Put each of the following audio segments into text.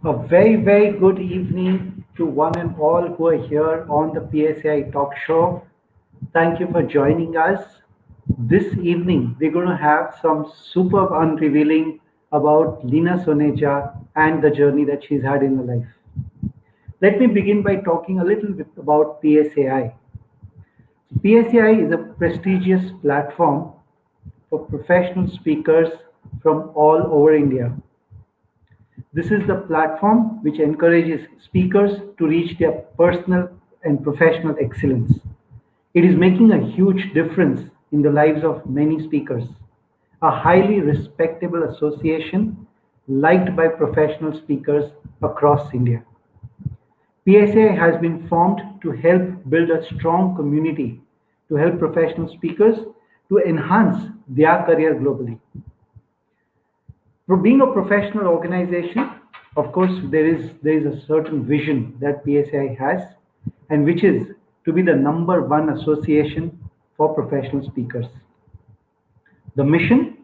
A very, very good evening to one and all who are here on the PSAI Talk Show. Thank you for joining us. This evening, we're going to have some superb unrevealing about Leena Soneja and the journey that she's had in her life. Let me begin by talking a little bit about PSAI. PSAI is a prestigious platform for professional speakers from all over India. This is the platform which encourages speakers to reach their personal and professional excellence. It is making a huge difference in the lives of many speakers. A highly respectable association liked by professional speakers across India. PSA has been formed to help build a strong community to help professional speakers to enhance their career globally. For being a professional organization, of course, there is a certain vision that PSI has, and which is to be the number one association for professional speakers. The mission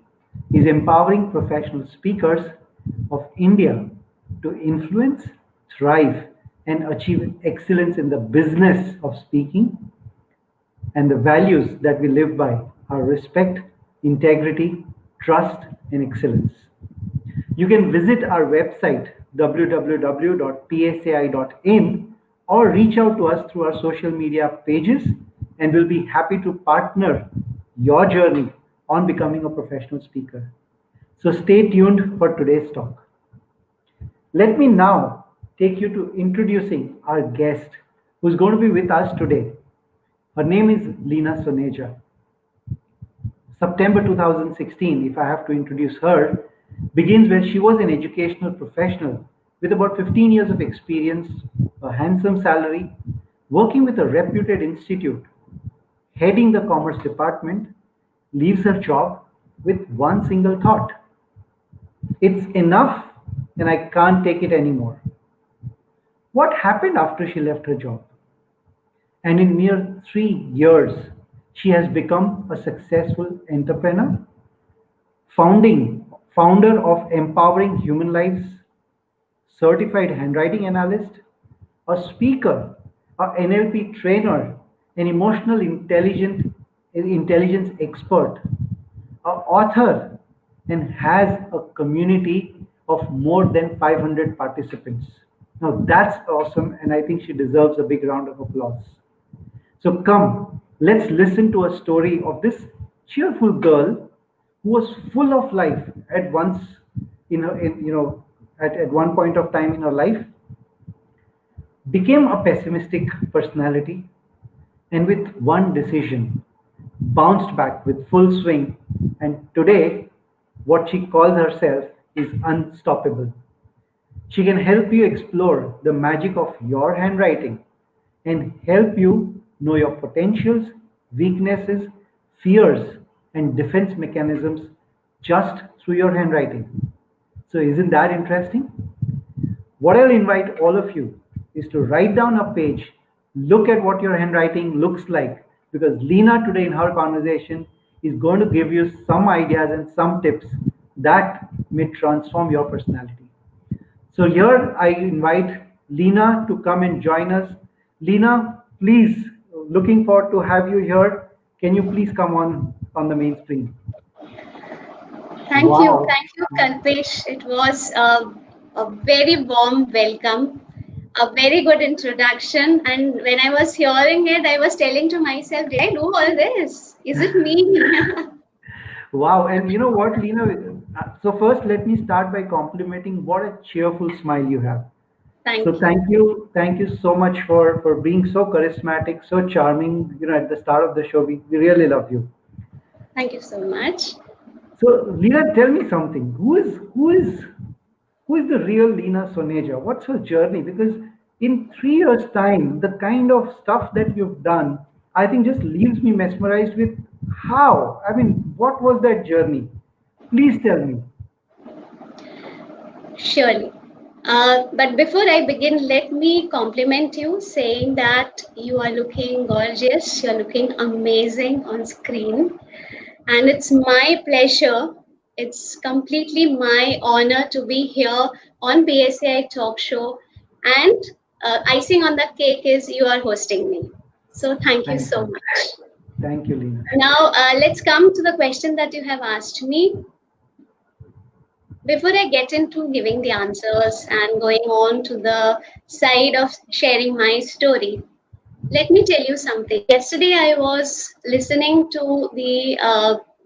is empowering professional speakers of India to influence, thrive, and achieve excellence in the business of speaking, and the values that we live by are respect, integrity, trust, and excellence. You can visit our website www.psai.in or reach out to us through our social media pages, and we'll be happy to partner your journey on becoming a professional speaker. So stay tuned for today's talk. Let me now take you to introducing our guest who's going to be with us today. Her name is Leena Soneja. September 2016, if I have to introduce her, begins when she was an educational professional with about 15 years of experience, a handsome salary, working with a reputed institute, heading the commerce department, leaves her job with one single thought: it's enough and I can't take it anymore. What happened after she left her job? And in mere 3 years, she has become a successful entrepreneur, founder of Empowering Human Lives, certified handwriting analyst, a speaker, a NLP trainer, an intelligence expert, an author, and has a community of more than 500 participants. Now that's awesome, and I think she deserves a big round of applause. So come, let's listen to a story of this cheerful girl who was full of life at once in her in, you know at one point of time in her life, became a pessimistic personality, and with one decision bounced back with full swing, and today what she calls herself is unstoppable. She can help you explore the magic of your handwriting and help you know your potentials, weaknesses, fears, and defense mechanisms just through your handwriting. So, isn't that interesting? What I'll invite all of you is to write down a page, look at what your handwriting looks like, because Leena today in her conversation is going to give you some ideas and some tips that may transform your personality. So here I invite Leena to come and join us. Leena, please, looking forward to have you here. Can you please come on the main screen? Wow. Thank you, Kalpesh. It was a very warm welcome, a very good introduction. And when I was hearing it, I was telling to myself, did I do all this? Is it me? Wow. And you know what, Leena? So first, let me start by complimenting what a cheerful smile you have. So Thank you. thank you so much for being so charismatic, so charming. At the start of the show, we really love you. Thank you so much. So Leena, tell me something. Who is the real Leena Soneja? What's her journey? Because in 3 years' time, the kind of stuff that you've done, I think just leaves me mesmerized with how. I mean, what was that journey? Please tell me. Surely. But before I begin, let me compliment you saying that you are looking gorgeous, you're looking amazing on screen. And it's my pleasure It's completely my honor to be here on PSAI Talk Show. And icing on the cake is you are hosting me. So thank you Thank so you. much. Thank you, Leena. Now, let's come to the question that you have asked me. Before I get into giving the answers and going on to the side of sharing my story, let me tell you something. Yesterday, I was listening to the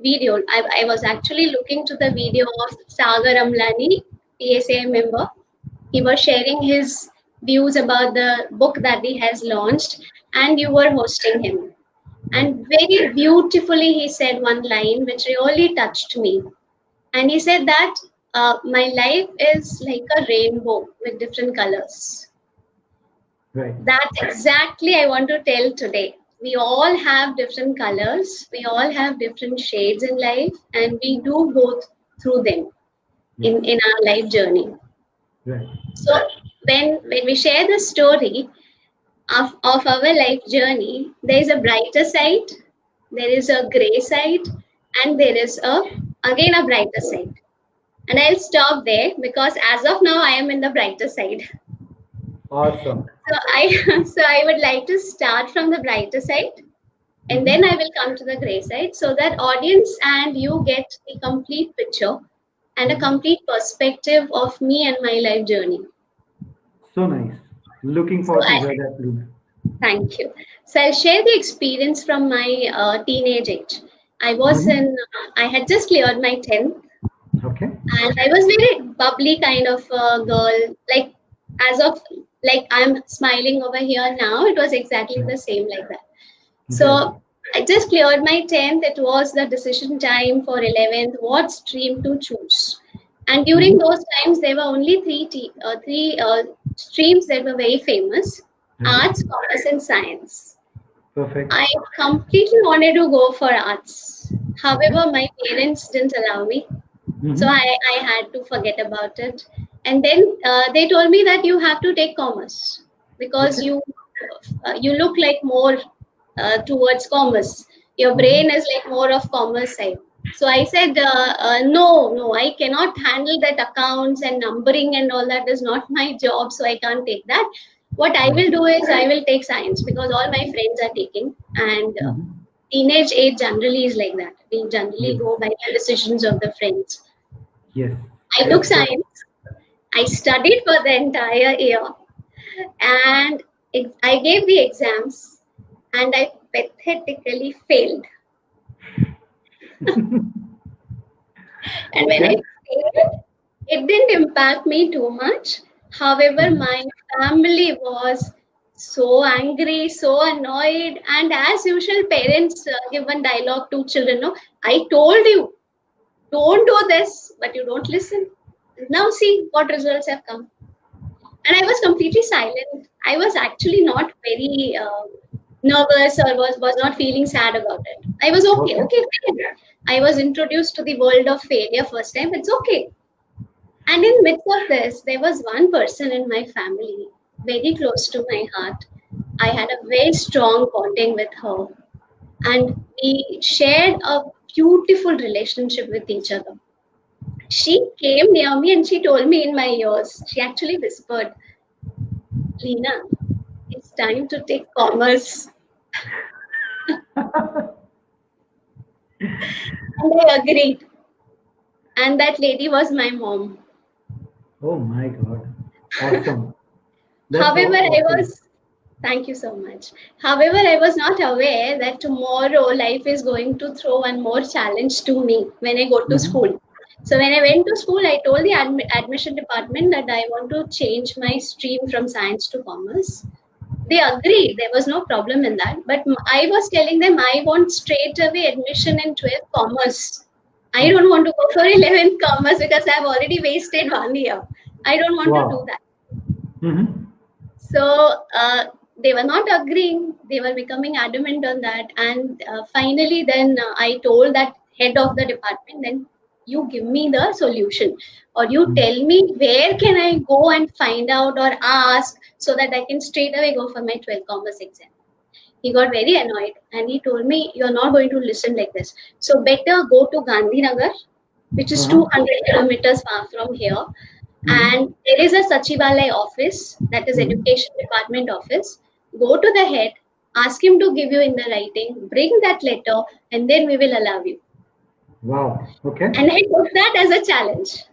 video. I was actually looking to the video of Sagar Amlani, PSA member. He was sharing his views about the book that he has launched, and you were hosting him. Right. And very beautifully, he said one line which really touched me. And he said that my life is like a rainbow with different colors. Right. That's exactly I want to tell today. We all have different colors, we all have different shades in life, and we do go through them Yes. in our life journey. Right. So when we share the story of our life journey, there is a brighter side, there is a gray side, and there is again a brighter side. And I'll stop there because as of now I am in the brighter side. Awesome. So I so I would like to start from the brighter side, and then Mm-hmm. I will come to the gray side so that audience and you get a complete picture and a Mm-hmm. complete perspective of me and my life journey. So nice. Looking So forward to I hear that, Leena. thank you. So I'll share the experience from my teenage age. I was Mm-hmm. in I had just cleared my 10th, Okay. and I was very bubbly kind of a girl. Like as of like I'm smiling over here now, it was exactly the same like that. Right. So I just cleared my 10th. It was the decision time for 11th, what stream to choose. And during Mm-hmm. those times, there were only three streams that were very famous: Right. arts, commerce, and science. Perfect. I completely wanted to go for arts. Okay. However, my parents didn't allow me. So Mm-hmm. I had to forget about it. And then they told me that you have to take commerce because Okay. you look like more towards commerce. Your Mm-hmm. brain is like more of commerce side. So I said, no, I cannot handle that accounts and numbering and all that is not my job. So I can't take that. What I Right. will do is I will take science because all my friends are taking, and Mm-hmm. teenage age generally is like that. We generally Yes. go by the decisions of the friends. Yes. I took That's science. I studied for the entire year, and I gave the exams, and I pathetically failed. And when I okay. failed, it didn't impact me too much. However, Mm-hmm. my family was so angry, so annoyed, and as usual, parents give one dialogue to children. No, I told you, don't do this, but you don't listen. Now see what results have come. And I was completely silent. I was actually not very nervous or was not feeling sad about it. I was okay, Okay. okay, fine. I was introduced to the world of failure first time. It's okay. And in midst of this, there was one person in my family very close to my heart. I had a very strong bonding with her, and we shared a beautiful relationship with each other. She came near me and she told me in my ears. She actually whispered, "Leena, it's time to take commerce." And I agreed. And that lady was my mom. Oh my God. Awesome. That's However, so I awesome. was, thank you so much. However, I was not aware that tomorrow life is going to throw one more challenge to me when I go to Mm-hmm. school. So when I went to school, I told the admission department that I want to change my stream from science to commerce. They agreed. There was no problem in that. But I was telling them I want straight away admission in 12th commerce. I don't want to go for 11th commerce because I've already wasted 1 year. I don't want to do Wow. that. Mm-hmm. So they were not agreeing. They were becoming adamant on that. And finally, then I told that head of the department, then you give me the solution, or you tell me where can I go and find out or ask so that I can straight away go for my 12th commerce exam. He got very annoyed and he told me, you're not going to listen like this. So better go to Gandhinagar which is Uh-huh. 200 kilometers far from here. Mm-hmm. And there is a Sachivalai office, that is Mm-hmm. education department office. Go to the head, ask him to give you in the writing, bring that letter, and then we will allow you. Wow. Okay. And I took that as a challenge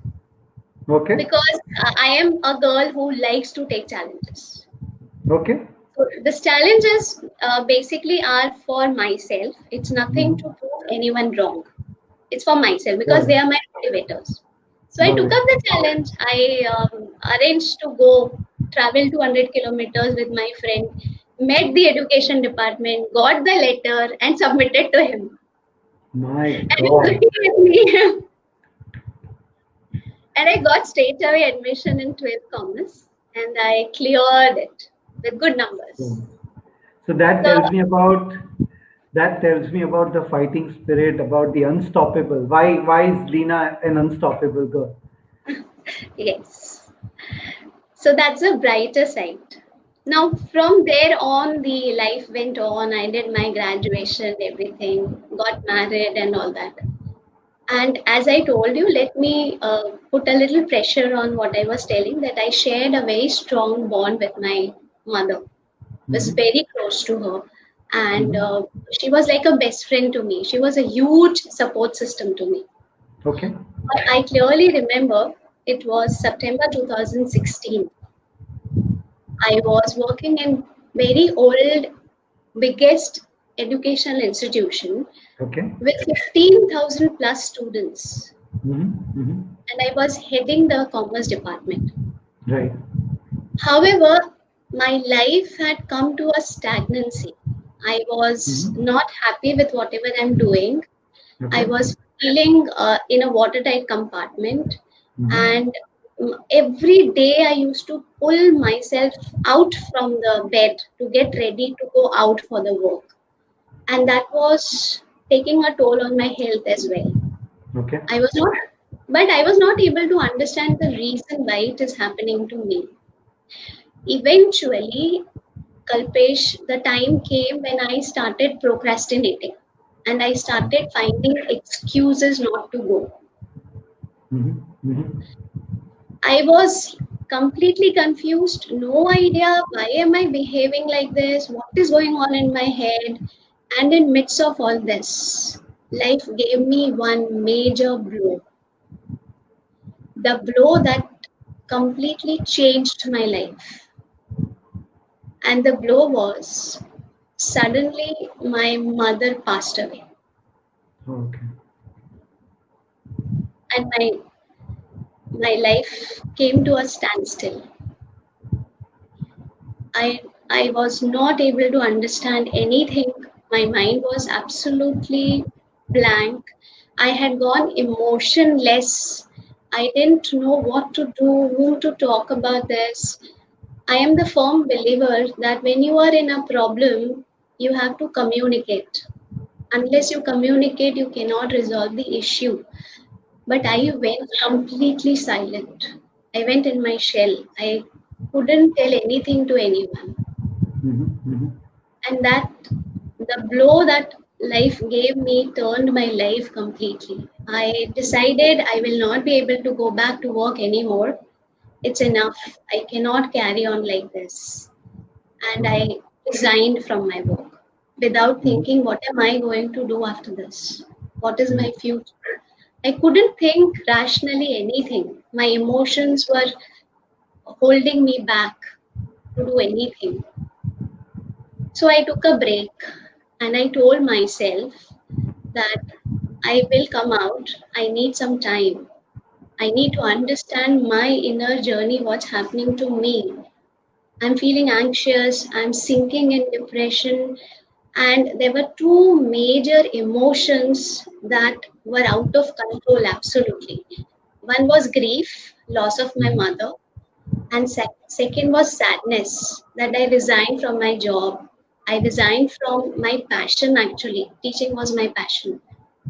Okay. because I am a girl who likes to take challenges. Okay. So the challenges basically are for myself. It's nothing to Mm-hmm. prove anyone wrong. It's for myself Got because it. they are my motivators. So I Got took it. up the challenge. I arranged to go travel 200 kilometers with my friend, met the education department, got the letter, and submitted to him. My And he's God. looking at me. And I got straight away admission in 12th Commerce, and I cleared it with good numbers. So, so that So tells me about the fighting spirit, about the unstoppable. Why is Leena an unstoppable girl? yes, so that's a brighter side. Now, from there on, the life went on. I did my graduation, everything, got married, and all that. And as I told you, let me put a little pressure on what I was telling, that I shared a very strong bond with my mother, was Mm-hmm. very close to her. And Mm-hmm. she was like a best friend to me. She was a huge support system to me. Okay. I clearly remember it was September 2016. I was working in very old, biggest educational institution Okay. with 15,000 plus students, Mm-hmm. Mm-hmm. and I was heading the commerce department. Right. However, my life had come to a stagnancy. I was Mm-hmm. not happy with whatever I'm doing. I Okay. was feeling in a watertight compartment, Mm-hmm. and every day I used to pull myself out from the bed to get ready to go out for the work, and that was taking a toll on my health as well. Okay. I was not, but I was not able to understand the reason why it is happening to me. Eventually, Kalpesh, the time came when I started procrastinating and I started finding excuses not to go. Mm-hmm. Mm-hmm. I was completely confused, no idea why am I behaving like this, what is going on in my head. And in midst of all this, life gave me one major blow. The blow that completely changed my life. And the blow was suddenly my mother passed away. Okay. And my life came to a standstill. I was not able to understand anything. My mind was absolutely blank. I had gone emotionless. I didn't know what to do, whom to talk about this. I am the firm believer that when you are in a problem, you have to communicate. Unless you communicate, you cannot resolve the issue. But I went completely silent. I went in my shell. I couldn't tell anything to anyone. Mm-hmm. Mm-hmm. And that the blow that life gave me turned my life completely. I decided I will not be able to go back to work anymore. It's enough. I cannot carry on like this. And Okay. I resigned from my work without Mm-hmm. thinking, what am I going to do after this? What is my Mm-hmm. future? I couldn't think rationally anything. My emotions were holding me back to do anything. So I took a break and I told myself that I will come out. I need some time. I need to understand my inner journey, what's happening to me. I'm feeling anxious, I'm sinking in depression, and there were two major emotions that were out of control, absolutely. One was grief, loss of my Mm-hmm. mother, and second was sadness that I resigned from my job. I resigned from my passion, actually. Teaching was my passion,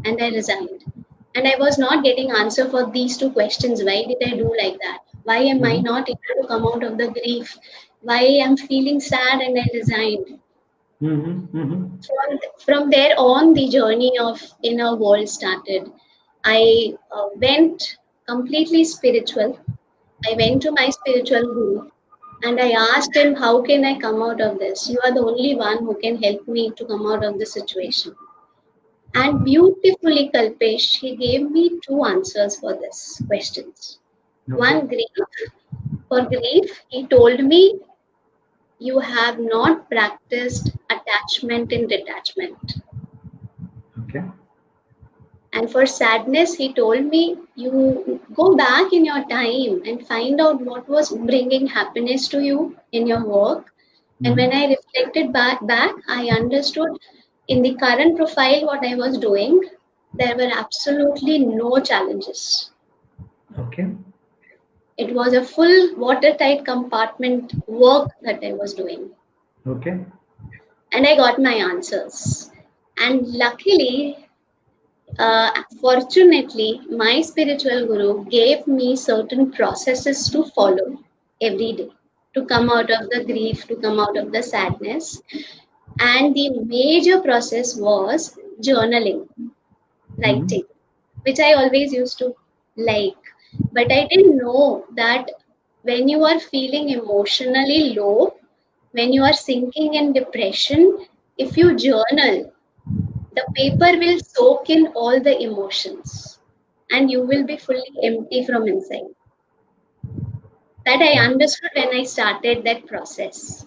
and I resigned. And I was not getting answer for these two questions. Why did I do like that? Why am I Mm-hmm. not able to come out of the grief? Why am feeling sad and I resigned? Mm-hmm. Mm-hmm. From there on, the journey of inner world started. I went completely spiritual. I went to my spiritual guru and I asked him, how can I come out of this? You are the only one who can help me to come out of this situation. And beautifully, Kalpesh, he gave me two answers for this questions. Okay. One, grief. For grief, he told me, you have not practiced attachment and detachment. Okay. And for sadness, he told me, you go back in your time and find out what was bringing happiness to you in your work. And when Mhm. I reflected back, I understood in the current profile what I was doing, there were absolutely no challenges. Okay. It was a full watertight compartment work that I was doing. Okay. And I got my answers. And luckily, fortunately, my spiritual guru gave me certain processes to follow every day to come out of the grief, to come out of the sadness. And the major process was journaling, Mhm. writing, which I always used to like. But I didn't know that when you are feeling emotionally low, when you are sinking in depression, if you journal, the paper will soak in all the emotions and you will be fully empty from inside. That I understood when I started that process.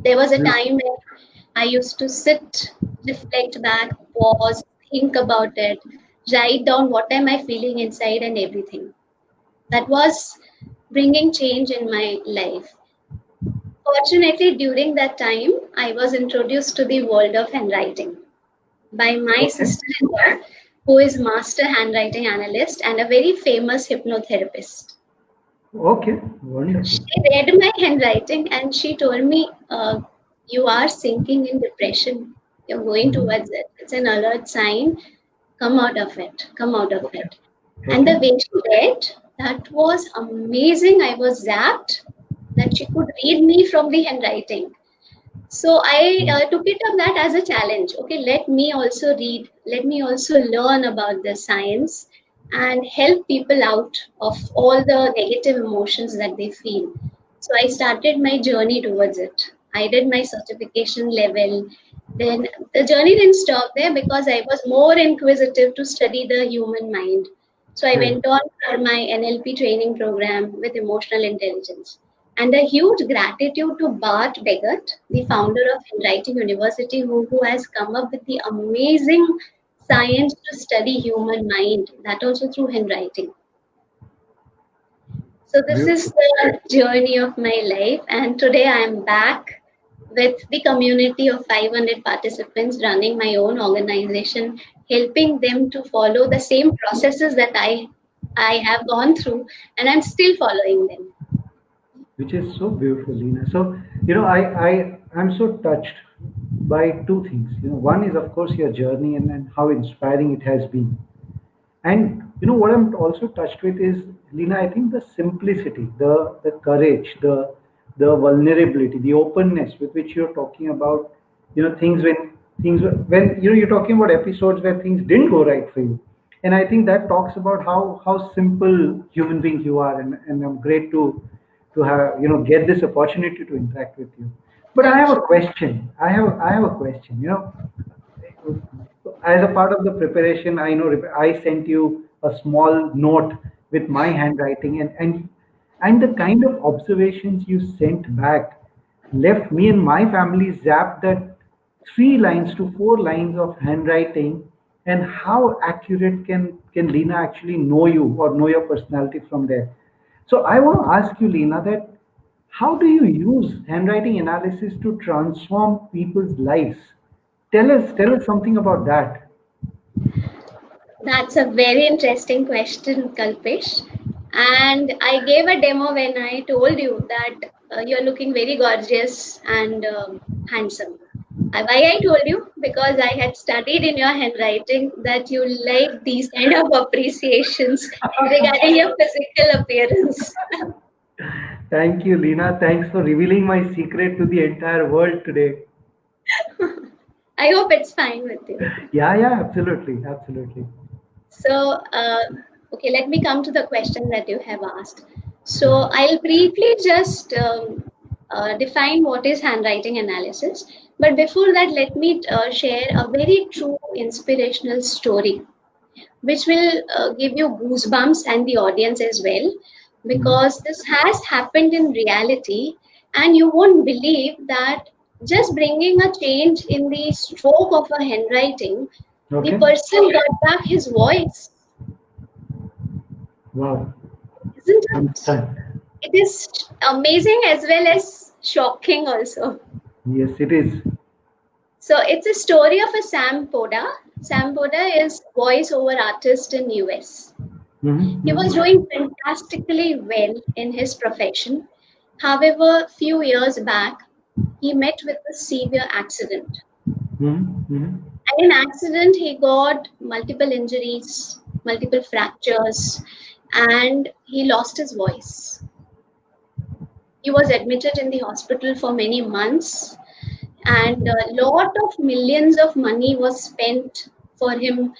There was a time when I used to sit, reflect back, pause, think about it, write down what am I feeling inside and everything. That was bringing change in my life. Fortunately, during that time, I was introduced to the world of handwriting by my Okay. sister-in-law, who is master handwriting analyst and a very famous hypnotherapist. Okay. She Wonderful. read my handwriting and she told me, "You are sinking in depression. You're going Mhm. towards it. It's an alert sign. Come out of it. Come out of Okay. it." And Okay. the way she read, that was amazing. I was zapped that she could read me from the handwriting. So I took it up that as a challenge. Okay, let me also read, let me also learn about the science and help people out of all the negative emotions that they feel. So I started my journey towards it. I did my certification level. Then the journey didn't stop there because I was more inquisitive to study the human mind. So I Great. went on for my NLP training program with emotional intelligence. And a huge gratitude to Bart Beggett, the founder of Handwriting University, who has come up with the amazing science to study human mind, that also through handwriting. So this is Beautiful. the journey of my life, and today I am back with the community of 500 participants running my own organization, helping them to follow the same processes that I have gone through, and I'm still following them. Which is so beautiful, Leena. So, I'm so touched by two things. One is, of course, your journey and how inspiring it has been. And what I'm also touched with is, Lina, I think the simplicity, the courage, the vulnerability, the openness with which you're talking about, when you're talking about episodes where things didn't go right for you. And I think that talks about how simple human being you are, and I'm great to have get this opportunity to interact with you. But I have Thank a you. question. I have a question. As a part of the preparation, I sent you a small note with my handwriting, and the kind of observations you sent back left me and my family zapped at 3 lines to 4 lines of handwriting. And how accurate can Lena actually know you or know your personality from there? So I want to ask you, Lena, that how do you use handwriting analysis to transform people's lives? Tell us something about that. That's a very interesting question, Kalpesh. And I gave a demo when I told you that you're looking very gorgeous and handsome. Why I told you? Because I had studied in your handwriting that you like these kind of appreciations regarding your physical appearance. Thank you, Lena. Thanks for revealing my secret to the entire world today. I hope it's fine with you. Yeah, yeah, absolutely, absolutely. So, okay, let me come to the question that you have asked. So, I'll briefly just define what is handwriting analysis. But before that, let me share a very true inspirational story, which will give you goosebumps and the audience as well, Mhm. because this has happened in reality, and you won't believe that just bringing a change in the stroke of a handwriting, the Okay. person got back his voice. Wow. Isn't it? Understand. It is amazing as well as shocking also. Yes, it is. So it's a story of a Sam Poda. Sam Poda is voice-over artist in US. He was Mm-hmm. doing fantastically well in his profession. However, few years back, he met with a severe accident. Mm-hmm. And in accident, he got multiple injuries, multiple fractures, and he lost his voice. He was admitted in the hospital for many months, and a lot of millions of money was spent for him,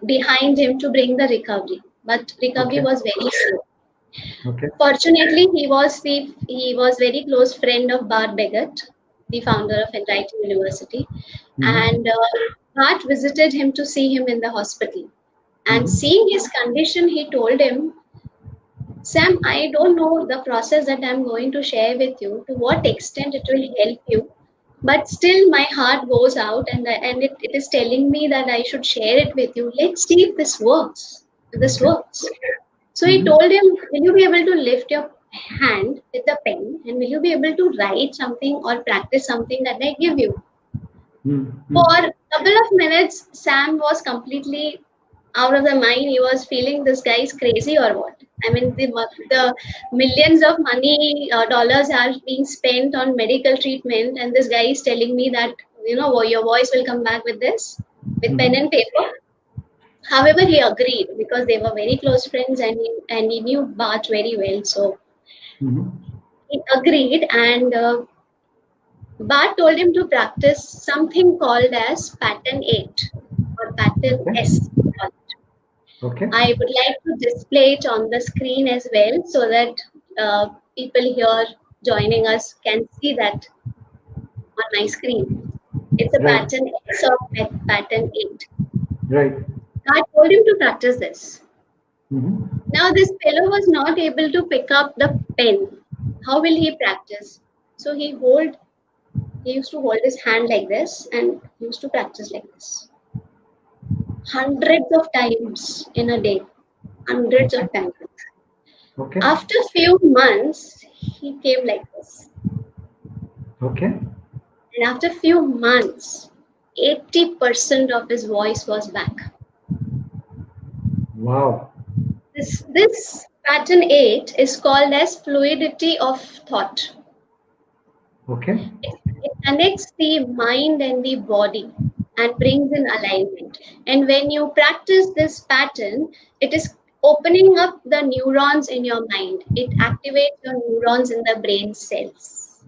behind him to bring the recovery. But recovery Okay. was very slow. Okay. Fortunately, he was very close friend of Bart Beggett, the founder of Handwriting University, Mm-hmm. and Bart visited him to see him in the hospital. And Mm-hmm. seeing his condition, he told him, Sam, I don't know the process that I'm going to share with you, to what extent it will help you, but still my heart goes out, and it is telling me that I should share it with you. Let's see if this works. If this Okay. works. So he Mm-hmm. told him, will you be able to lift your hand with the pen, and will you be able to write something or practice something that I give you? For Mm-hmm. a couple of minutes, Sam was completely out of the mind. He was feeling this guy is crazy or what? I mean, the millions of money, dollars are being spent on medical treatment, and this guy is telling me that, your voice will come back with this, with pen Mm-hmm. and paper. However, he agreed because they were very close friends, and he knew Bart very well. So Mm-hmm. he agreed, and Bart told him to practice something called as pattern 8 or pattern Okay. S. Okay. I would like to display it on the screen as well, so that people here joining us can see that on my screen. It's a Right. pattern S or pattern 8. Right. I told him to practice this. Mm-hmm. Now, this fellow was not able to pick up the pen. How will he practice? So he used to hold his hand like this, and he used to practice like this. Hundreds of times in a day. Hundreds Okay. of times. Okay. After few months, he came like this. Okay. And after few months, 80% of his voice was back. Wow. This pattern 8 is called as fluidity of thought. Okay. It connects the mind and the body and brings in alignment. And when you practice this pattern, it is opening up the neurons in your mind. It activates your neurons in the brain cells.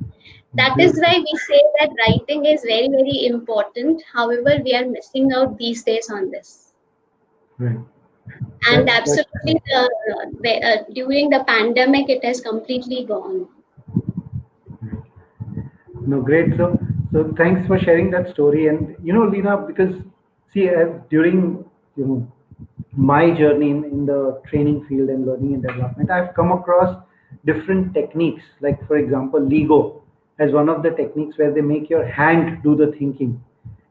That is Beautiful. why we say that writing is very, very important. However, we are missing out these days on this. Right. And That's absolutely, during the pandemic, it has completely gone. no, great. So thanks for sharing that story. And Leena, because see, during you know my journey in the training field and learning and development, I've come across different techniques. Like for example, Lego as one of the techniques where they make your hand do the thinking.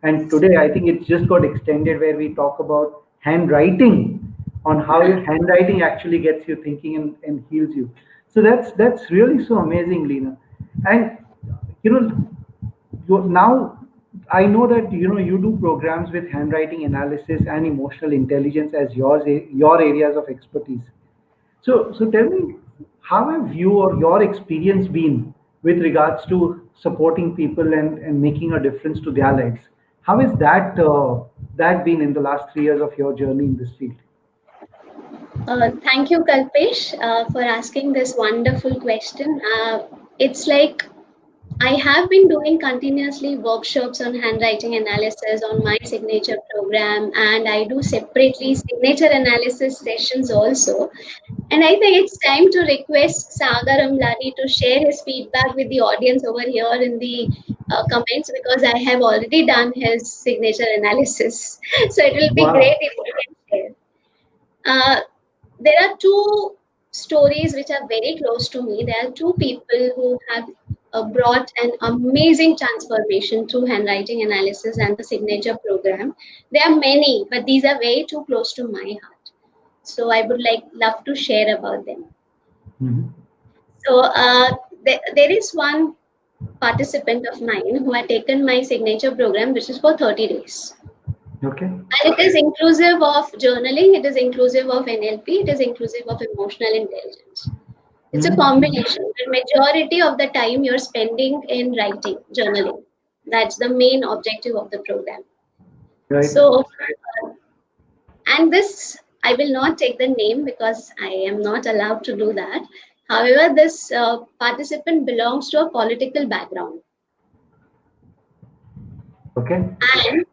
And today, I think it's just got extended where we talk about handwriting on how your handwriting actually gets you thinking and heals you. So that's really so amazing, Leena. And you know now I know that you do programs with handwriting analysis and emotional intelligence as your areas of expertise. So tell me, how have you or your experience been with regards to supporting people and making a difference to their lives? How has that been in the last 3 years of your journey in this field? Thank you, Kalpesh, for asking this wonderful question. It's like I have been doing continuously workshops on handwriting analysis on my signature program, and I do separately signature analysis sessions also. And I think it's time to request Sagar Amlani to share his feedback with the audience over here in the comments, because I have already done his signature analysis. So it will be great Wow. if you can share. Uh, there are two stories which are very close to me. There are two people who have brought an amazing transformation through handwriting analysis and the signature program. There are many, but these are way too close to my heart. So I would love to share about them. Mhm. So there is one participant of mine who had taken my signature program, which is for 30 days. Okay. And it is inclusive of journaling, it is inclusive of NLP, it is inclusive of emotional intelligence. It's a Mhm. combination. The majority of the time you're spending in writing, journaling. That's the main objective of the program. Right. So, and this, I will not take the name because I am not allowed to do that. However, this participant belongs to a political background. Okay. And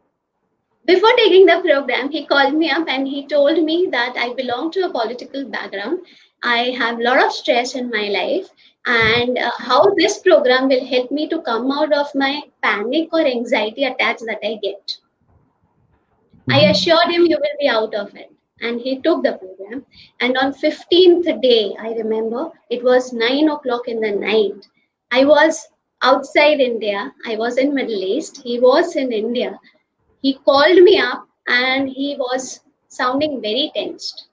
before taking the program, he called me up and he told me that I belong to a political background. I have a lot of stress in my life, and how this program will help me to come out of my panic or anxiety attacks that I get. I Mhm. assured him you will be out of it. And he took the program. And on 15th day, I remember it was 9 o'clock in the night. I was outside India. I was in Middle East. He was in India. He called me up and he was sounding very tensed.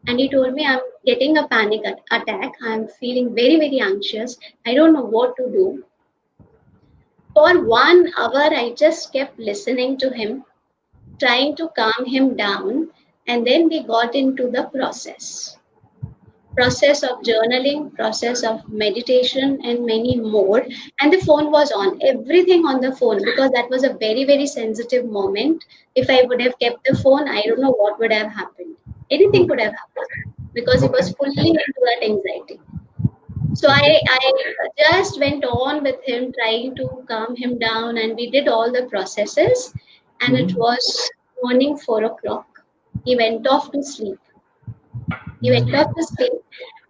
And he told me, I'm getting a panic attack. I'm feeling very, very anxious. I don't know what to do. For 1 hour, I just kept listening to him, trying to calm him down. And then we got into the process of journaling, process of meditation, and many more. And the phone was on, everything on the phone, because that was a very, very sensitive moment. If I would have kept the phone, I don't know what would have happened. Anything could Okay. have happened because he Okay. was fully into that anxiety. So Okay. I just went on with him, trying to calm him down, and we did all the processes. And it Mhm. was morning 4 o'clock. He went off to sleep. He went off to sleep.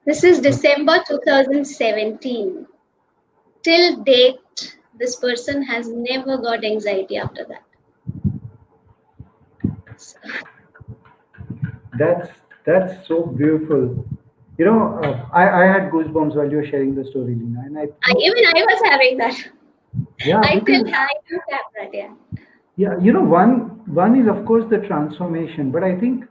This is Okay. December 2017. Till date, this person has never got anxiety after that. So, That's that's so beautiful. I had goosebumps while you were sharing the story, Lina, and I think, even I was having that. yeah, because I still have that, yeah. yeah, one is of course the transformation, but I think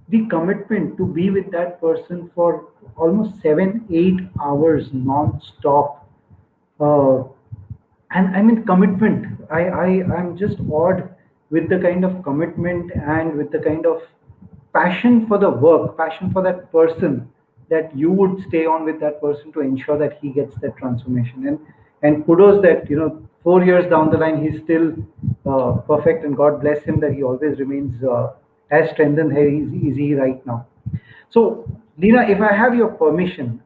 the commitment to be with that person for almost 7 8 hours non-stop, uh, and I mean commitment. I'm just awed with the kind of commitment and with the kind of passion for the work, passion for that person, that you would stay on with that person to ensure that he gets that transformation. And kudos that 4 years down the line he's still perfect, and God bless him that he always remains as strengthened as he right now. So, Leena, if I have your permission,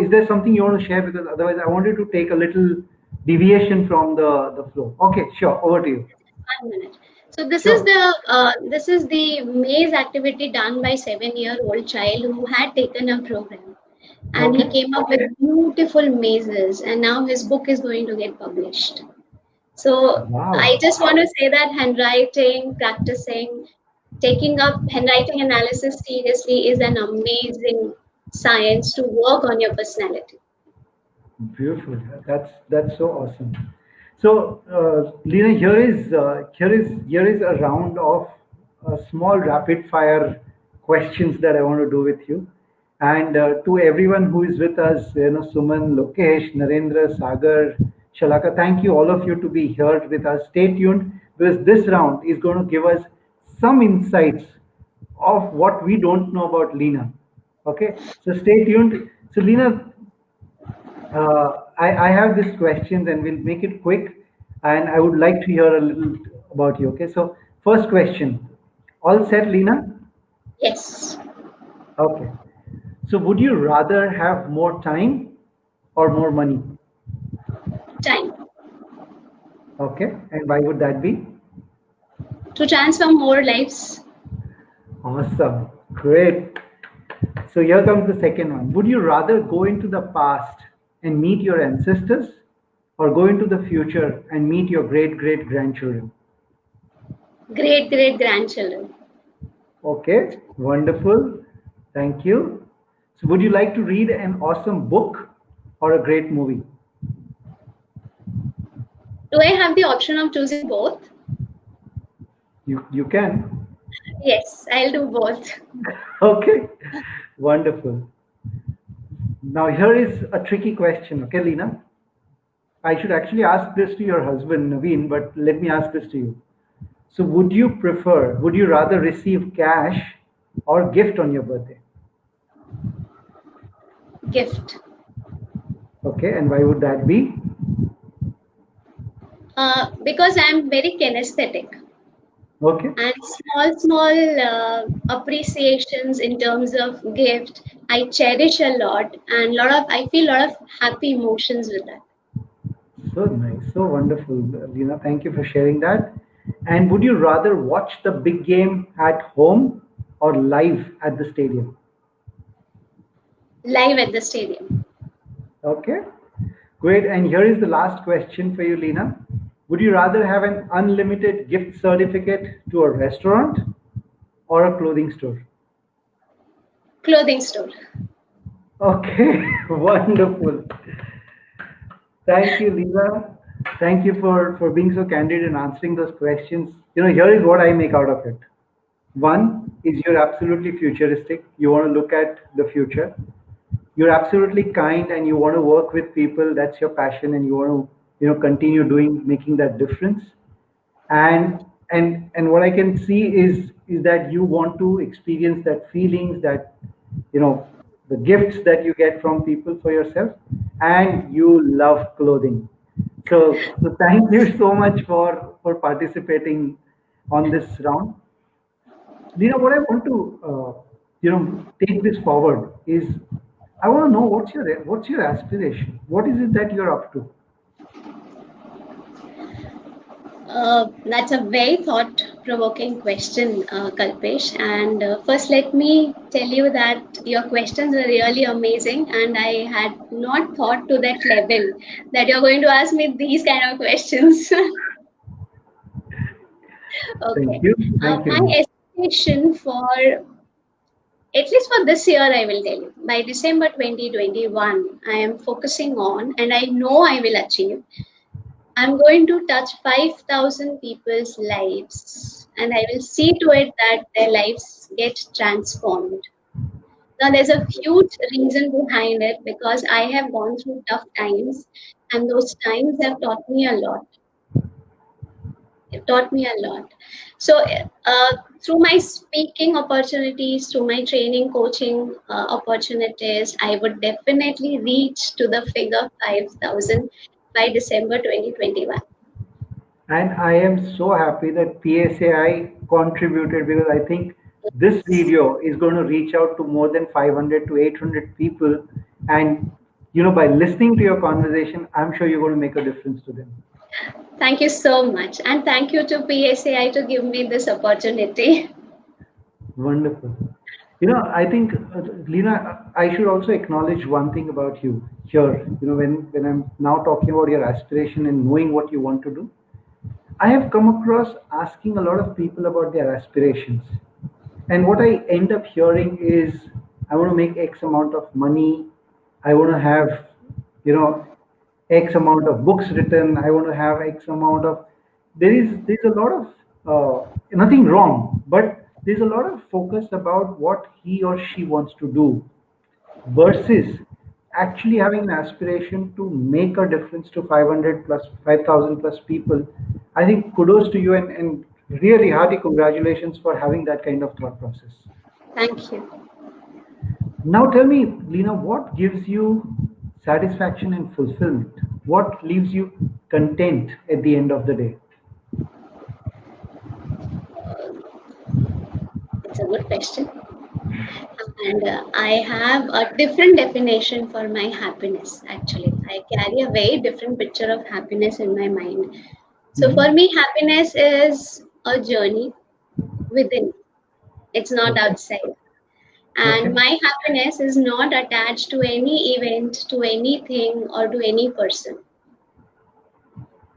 is there something you want to share? Because otherwise, I wanted to take a little deviation from the flow. Okay, sure. Over to you. 1 minute. So Sure. this is the maze activity done by 7-year-old child who had taken a program, and he Okay. came up with beautiful mazes, and now his book is going to get published. So I Wow. just want to say that handwriting, practicing, taking up handwriting analysis seriously is an amazing science to work on your personality. Beautiful. That's so awesome. So, Leena, here is a round of small rapid fire questions that I want to do with you. And to everyone who is with us, Suman, Lokesh, Narendra, Sagar, Shalaka, thank you all of you to be here with us. Stay tuned because this round is going to give us some insights of what we don't know about Leena. Okay, so stay tuned. So, Leena, I have these questions and we'll make it quick. And I would like to hear a little about you. Okay, so first question. All set, Lena? Yes. Okay. So would you rather have more time or more money? Okay, and why would that be? to transform more lives. Awesome, great. So here comes the second one. Would you rather go into the past and meet your ancestors, or go into the future and meet your great great grandchildren? Great great grandchildren. Okay, wonderful. Thank you. So, would you like to read an awesome book or a great movie? Do I have the option of choosing both? You can. Yes, I'll do both. Okay, wonderful. Now, here is a tricky question. Okay, Leena. I should actually ask this to your husband, Naveen, but let me ask this to you. So, would you rather receive cash or gift on your birthday? Gift. Okay, and why would that be? Because I'm very kinesthetic Okay, and small appreciations in terms of gift I cherish a lot, and I feel a lot of happy emotions with that. so nice, so wonderful, Leena. Thank you for sharing that. And would you rather watch the big game at home or live at the stadium? Live at the stadium. Okay, great. And here is the last question for you, Leena. Would you rather have an unlimited gift certificate to a restaurant or a clothing store? Clothing store. Okay, wonderful. Thank you, Lisa. Thank you for being so candid and answering those questions. Here is what I make out of it. One is you're absolutely futuristic. You want to look at the future. You're absolutely kind and you want to work with people. That's your passion, and you want to, continue making that difference. And what I can see is that you want to experience that feelings, that you know the gifts that you get from people for yourself, and you love clothing. So thank you so much for participating on this round. What I want to take this forward is, I want to know what's your aspiration. What is it that you're up to? That's a very thought-provoking question, Kalpesh. And first, let me tell you that your questions were really amazing, and I had not thought to that level that you're going to ask me these kind of questions. Thank Okay. you. Thank you, My Lina. estimation for, at least for this year, I will tell you, by December 2021, I am focusing on, and I know I will achieve, I'm going to touch 5,000 people's lives, and I will see to it that their lives get transformed. Now, there's a huge reason behind it because I have gone through tough times, and those times have taught me a lot. It taught me a lot. So, through my speaking opportunities, through my training, coaching opportunities, I would definitely reach to the figure 5,000 by December 2021. And I am so happy that PSAI contributed, because I think this video is going to reach out to more than 500 to 800 people. And, by listening to your conversation, I'm sure you're going to make a difference to them. Thank you so much. And thank you to PSAI to give me this opportunity. Wonderful. I think, Leena, I should also acknowledge one thing about you here. When I'm now talking about your aspiration and knowing what you want to do, I have come across asking a lot of people about their aspirations. And what I end up hearing is, I want to make X amount of money. I want to have, you know, X amount of books written. I want to have X amount of. There's a lot of nothing wrong, but there's a lot of focus about what he or she wants to do versus actually having an aspiration to make a difference to 500 plus 5,000 plus people. I think kudos to you, and really hearty congratulations for having that kind of thought process. Thank you. Now tell me, Leena, what gives you satisfaction and fulfillment? What leaves you content at the end of the day? It's a good question. And I have a different definition for my happiness, actually. I carry a very different picture of happiness in my mind. So for Mhm. me, happiness is a journey within. It's not Okay. outside. And Okay. my happiness is not attached to any event, to anything, or to any person.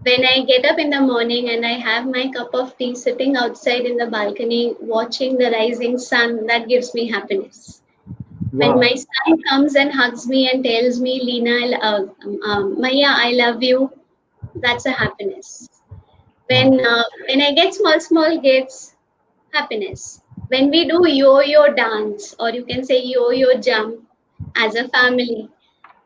When I get up in the morning and I have my cup of tea sitting outside in the balcony watching the rising sun, that gives me happiness. When my Wow. son comes and hugs me and tells me, Leena, Maya, I love you, that's a happiness. Wow. When I get small gifts, happiness. When we do yo-yo dance, or you can say yo-yo jump as a family,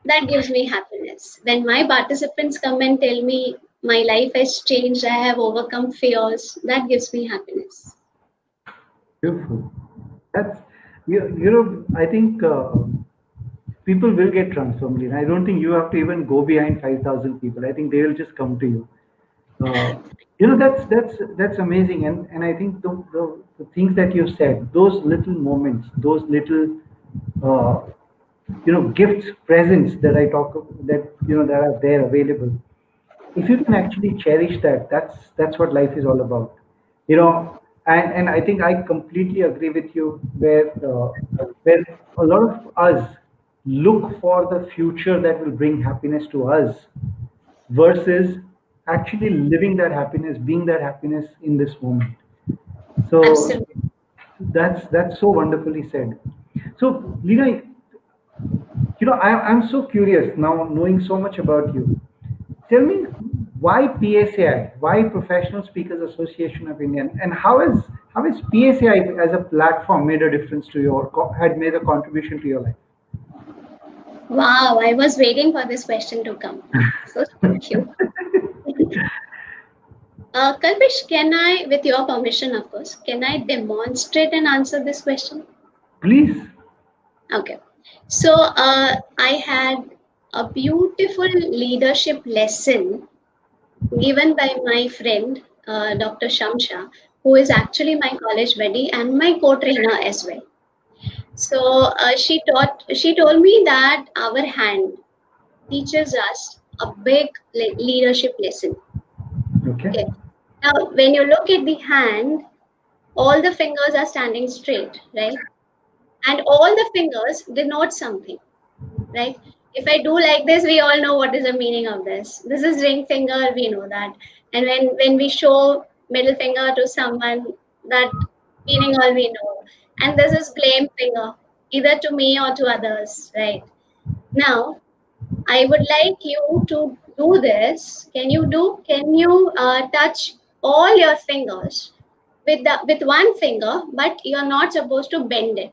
that gives me happiness. When my participants come and tell me my life has changed, I have overcome fears, that gives me happiness. Beautiful. That's I think people will get transformed. Lina. I don't think you have to even go behind 5,000 people. I think they will just come to you. Uh, that's amazing, and I think the things that you said, those little moments, those little uh, gifts, presents that I talk that that are there available. If you can actually cherish that, that's what life is all about. And I think I completely agree with you where a lot of us look for the future that will bring happiness to us versus actually living that happiness, being that happiness in this moment. So Absolutely. that's so wonderfully said. So Lina, I'm so curious now, knowing so much about you. Tell me, why PSAI? Why Professional Speakers Association of India? And how is PSAI as a platform made a difference to your had made a contribution to your life? Wow, I was waiting for this question to come. So thank you. Kalpesh, can I, with your permission, of course, can I demonstrate and answer this question? Please. Okay. So I had a beautiful leadership lesson given by my friend, Dr. Shamsha, who is actually my college buddy and my co-trainer as well. So she told me that our hand teaches us a big leadership lesson. Okay. Okay. Now, when you look at the hand, all the fingers are standing straight, right? And all the fingers denote something, right? If I do like this, we all know what is the meaning of this. This is ring finger, we know that. And when we show middle finger to someone, that meaning all we know. And this is blame finger, either to me or to others, right? Now, I would like you to do this. Can you touch all your fingers with one finger, but you're not supposed to bend it.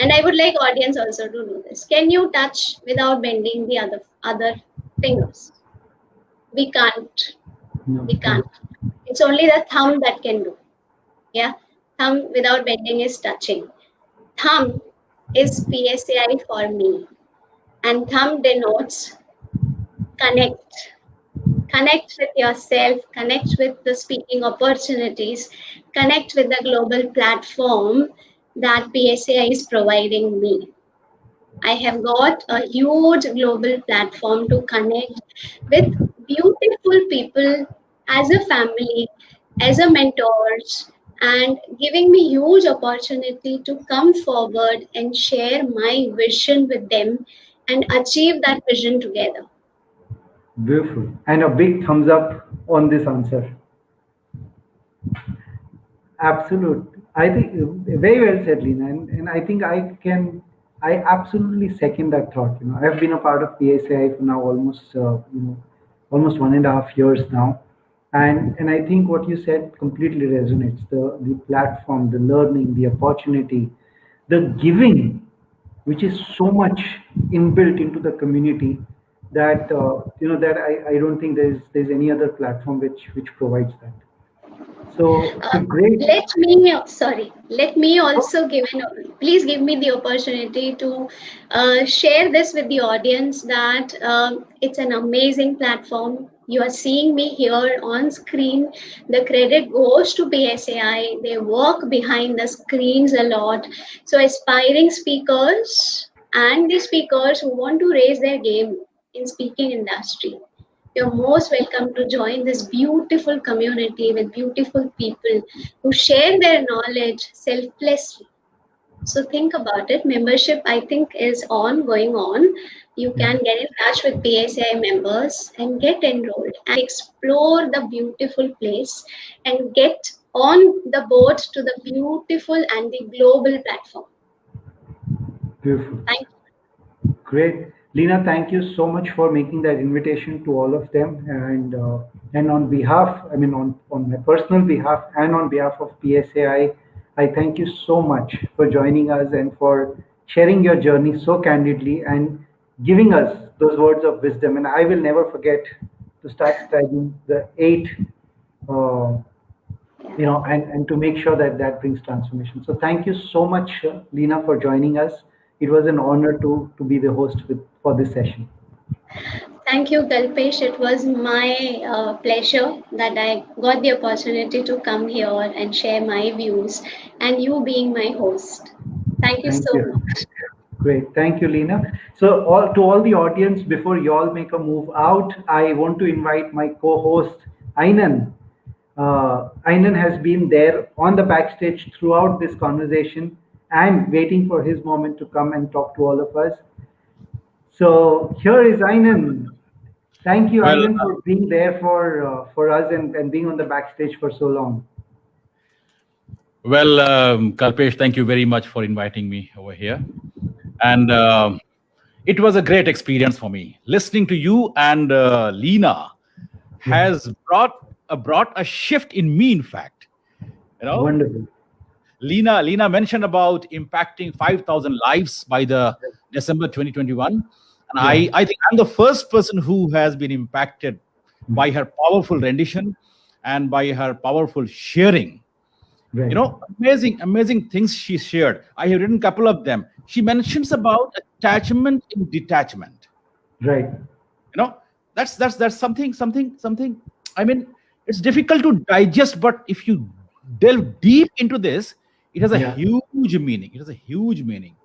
And I would like audience also to do this. Can you touch without bending the other fingers? We can't. No, We we can't. can't. It's only the thumb that can do. Yeah. Thumb without bending is touching. Thumb is PSAI for me. And thumb denotes connect. Connect with yourself, connect with the speaking opportunities, connect with the global platform that PSAI is providing me. I have got a huge global platform to connect with beautiful people as a family, as a mentors, and giving me huge opportunity to come forward and share my vision with them and achieve that vision together. Beautiful. And a big thumbs up on this answer. Absolute. I think very well said, Lena, and I think I absolutely second that thought. I've been a part of PSAI for now almost 1.5 years now, and I think what you said completely resonates. The platform, the learning, the opportunity, the giving, which is so much inbuilt into the community that that I don't think there's any other platform which provides that. So Uh, great. let me also please give me the opportunity to share this with the audience that it's an amazing platform. You are seeing me here on screen. The credit goes to PSAI. They work behind the screens a lot. So aspiring speakers and the speakers who want to raise their game in speaking industry, You're most welcome to join this beautiful community with beautiful people who share their knowledge selflessly. So think about it. Membership, I think, is going on. You Yeah. can get in touch with PSAI members and get enrolled and explore the beautiful place and get on the boat to the beautiful and the global platform. Beautiful. Thank Great. Leena, thank you so much for making that invitation to all of them. And on behalf, I mean, on my personal behalf and on behalf of PSAI, I thank you so much for joining us and for sharing your journey so candidly and giving us those words of wisdom. And I will never forget to start studying the eight uh, you. and to make sure that that brings transformation. So thank you so much, Leena, for joining us. It was an honor to be the host for this session. Thank you, Kalpesh. It was my pleasure that I got the opportunity to come here and share my views, and you being my host. Thank you Thank so you. much. Great. Thank you, Leena. So to all the audience, before you all make a move out, I want to invite my co-host, Ainan. Ainan has been there on the backstage throughout this conversation and waiting for his moment to come and talk to all of us. So here is Ainan. Thank you, Well, Ainan, for being there for us and being on the backstage for so long. Kalpesh, thank you very much for inviting me over here. And it was a great experience for me. Listening to you and Leena Yeah, has brought a shift in me, in fact. You know, wonderful. Leena mentioned about impacting 5,000 lives by the December 2021. And Yeah, I think I'm the first person who has been impacted by her powerful rendition and by her powerful sharing. right, Amazing things she shared. I have written a couple of them. She mentions about attachment and detachment. right. you know that's something. I mean, it's difficult to digest, but if you delve deep into this, it has a Yeah, huge meaning. It has a huge meaning.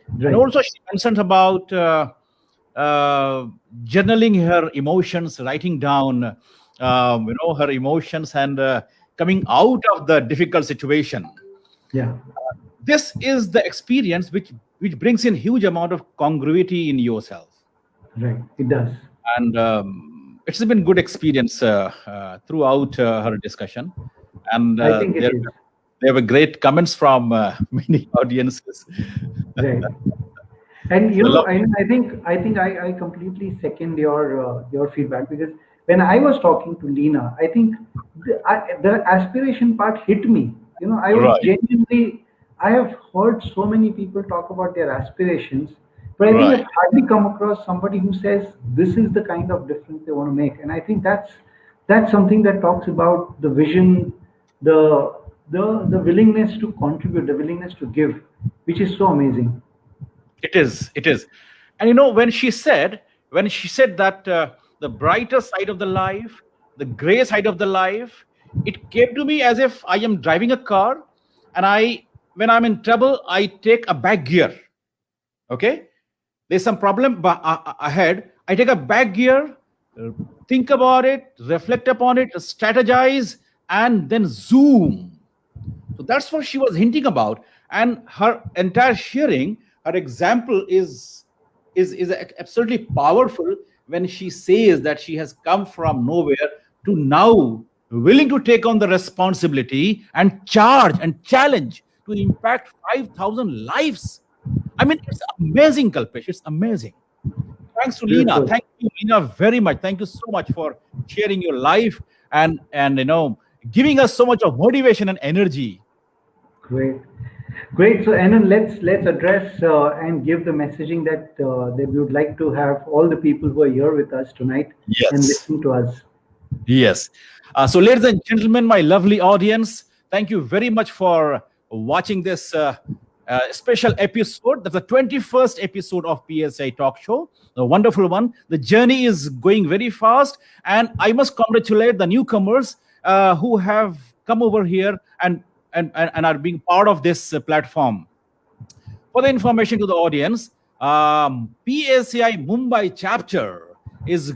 And right. also she mentioned about uh, journaling her emotions, writing down her emotions, and coming out of the difficult situation. Yeah, This is the experience which brings in huge amount of congruity in yourself. right. It does. And it's been good experience throughout her discussion. And I think it there is. there were great comments from many audiences. Right. And So lovely. I completely second your feedback because when I was talking to Leena, I think the aspiration part hit me. I was Right, genuinely. I have heard so many people talk about their aspirations, but I think right. I've hardly come across somebody who says this is the kind of difference they want to make. And I think that's something that talks about the vision, the the willingness to contribute, the willingness to give, which is so amazing. It is. And when she said that the brighter side of the life, the gray side of the life, it came to me as if I am driving a car, and when I'm in trouble, I take a back gear. Okay, there's some problem ahead. I take a back gear, uh, think about it, reflect upon it, strategize, and then zoom. So that's what she was hinting about. And her entire sharing, her example is absolutely powerful when she says that she has come from nowhere to now willing to take on the responsibility and charge and challenge to impact 5,000 lives. I mean, it's amazing, Kalpesh. It's amazing. Thanks to Leena. Beautiful. Thank you, Leena, very much. Thank you so much for sharing your life and giving us so much of motivation and energy. Great. Great. So, Anand, let's address and give the messaging that we would like to have all the people who are here with us tonight and Yes. listening to us. Yes. So, ladies and gentlemen, my lovely audience, thank you very much for watching this special episode. That's the 21st episode of PSI Talk Show, a wonderful one. The journey is going very fast, and I must congratulate the newcomers who have come over here and are being part of this platform. For the information to the audience, PSAI Mumbai chapter is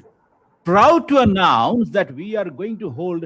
proud to announce that we are going to hold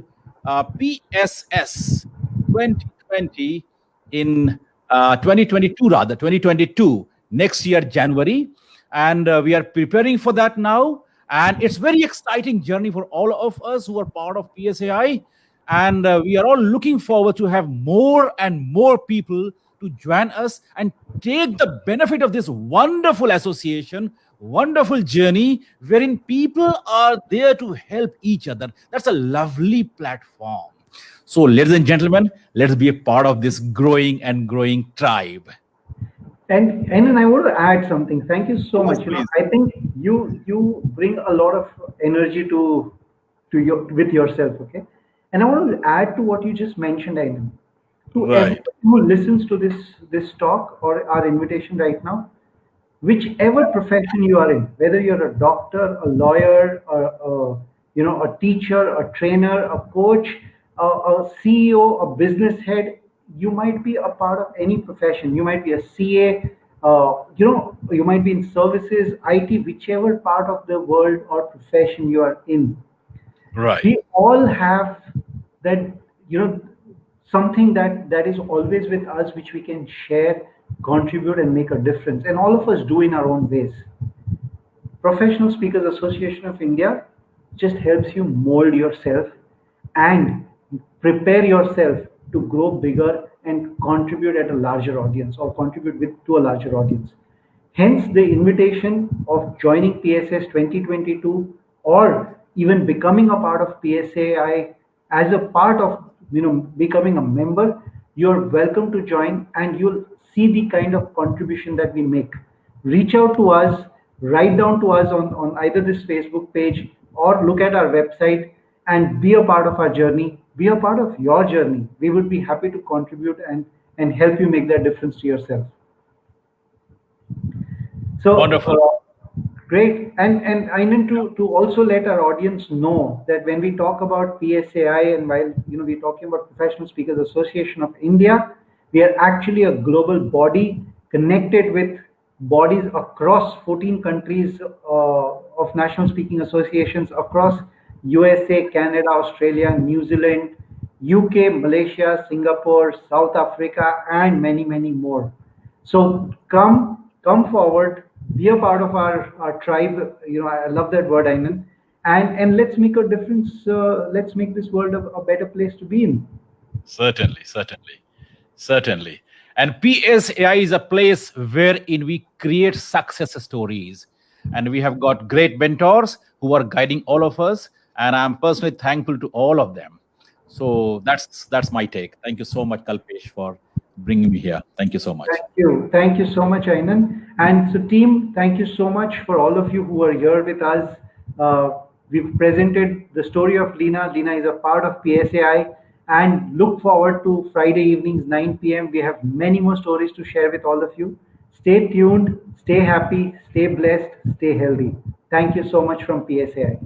PSS 2020 in 2022, rather 2022, next year, January. And we are preparing for that now. And it's very exciting journey for all of us who are part of PSAI. And we are all looking forward to have more and more people to join us and take the benefit of this wonderful association, wonderful journey wherein people are there to help each other. That's a lovely platform. So, ladies and gentlemen, let's be a part of this growing and growing tribe. And then I want to add something. Thank you so Yes, much. please. I think you bring a lot of energy to your with yourself. Okay, and I want to add to what you just mentioned, Aiman. To Right. everyone who listens to this talk or our invitation right now, whichever profession you are in, whether you're a doctor, a lawyer, a teacher, a trainer, a coach, a CEO, a business head, you might be a part of any profession. You might be a CA, you might be in services, IT, whichever part of the world or profession you are in. Right. We all have that, you know, something that is always with us, which we can share, contribute, and make a difference, and all of us do in our own ways. Professional Speakers Association of India just helps you mold yourself and prepare yourself to grow bigger and contribute at a larger audience, or contribute to a larger audience. Hence the invitation of joining PSS 2022, or even becoming a part of PSAI as a part of, becoming a member. You're welcome to join, and you'll see the kind of contribution that we make. Reach out to us, write down to us on either this Facebook page, or look at our website and be a part of our journey, be a part of your journey. We would be happy to contribute and help you make that difference to yourself. So Wonderful. great, and I need to also let our audience know that when we talk about PSAI, and while we're talking about Professional Speakers Association of India, we are actually a global body connected with bodies across 14 countries of national speaking associations across USA, Canada, Australia, New Zealand, UK, Malaysia, Singapore, South Africa, and many, many more. So come forward, be a part of our tribe. I love that word, Ainan. And let's make a difference. Let's make this world a better place to be in. Certainly, certainly, certainly. And PSAI is a place wherein we create success stories. And we have got great mentors who are guiding all of us. And I'm personally thankful to all of them. So that's my take. Thank you so much, Kalpesh, for bringing me here. Thank you so much. Thank you so much, Ainan. And so, team, thank you so much for all of you who are here with us. We've presented the story of Leena. Leena is a part of PSAI, and look forward to Friday evenings, 9 p.m. We have many more stories to share with all of you. Stay tuned, stay happy, stay blessed, stay healthy. Thank you so much from PSAI.